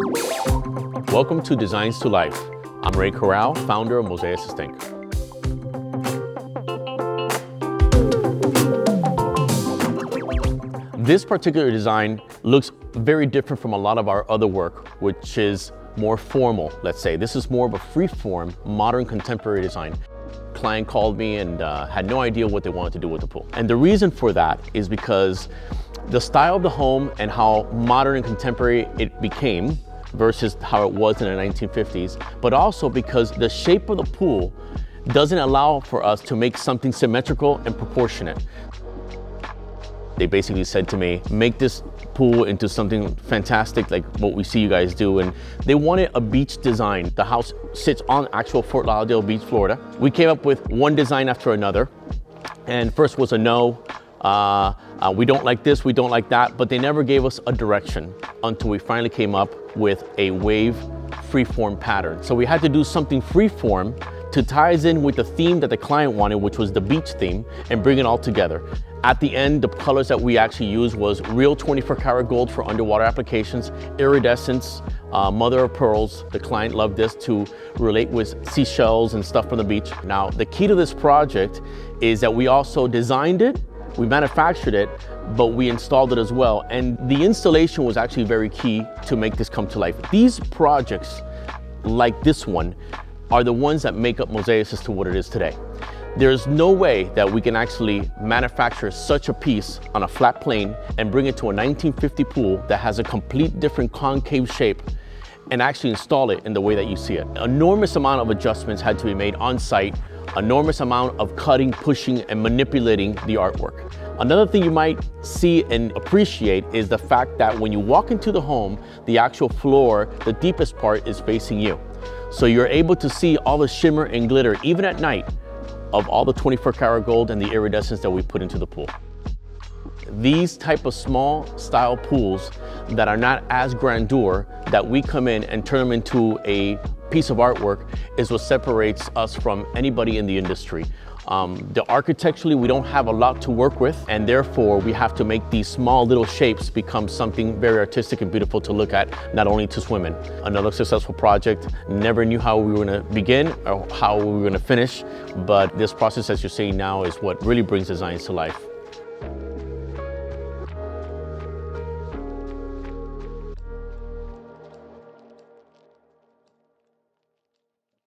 Welcome to Designs to Life. I'm Ray Corral, founder of Mosaicist Inc. This particular design looks very different from a lot of our other work, which is more formal, let's say. This is more of a free-form, modern, contemporary design. Client called me and had no idea what they wanted to do with the pool. And the reason for that is because the style of the home and how modern and contemporary it became versus how it was in the 1950s, but also because the shape of the pool doesn't allow for us to make something symmetrical and proportionate. They basically said to me, make this pool into something fantastic like what we see you guys do. And they wanted a beach design. The house sits on actual Fort Lauderdale Beach, Florida. We came up with one design after another. And first was a no. We don't like this, we don't like that, but they never gave us a direction until we finally came up with a wave freeform pattern. So we had to do something freeform to tie us in with the theme that the client wanted, which was the beach theme, and bring it all together. At the end, the colors that we actually used was real 24-karat gold for underwater applications, iridescence, mother of pearls. The client loved this to relate with seashells and stuff from the beach. Now, the key to this project is that we also designed it, we manufactured it, but we installed it as well. And the installation was actually very key to make this come to life. These projects, like this one, are the ones that make up Mosaicist to what it is today. There's no way that we can actually manufacture such a piece on a flat plane and bring it to a 1950 pool that has a complete different concave shape and actually install it in the way that you see it. Enormous amount of adjustments had to be made on site, enormous amount of cutting, pushing, and manipulating the artwork. Another thing you might see and appreciate is the fact that when you walk into the home, the actual floor, the deepest part is facing you. So you're able to see all the shimmer and glitter, even at night, of all the 24-karat gold and the iridescence that we put into the pool. These type of small style pools that are not as grandeur, that we come in and turn them into a piece of artwork, is what separates us from anybody in the industry. Architecturally, we don't have a lot to work with, and therefore we have to make these small little shapes become something very artistic and beautiful to look at, not only to swim in. Another successful project. Never knew how we were going to begin or how we were going to finish, but this process, as you're seeing now, is what really brings designs to life.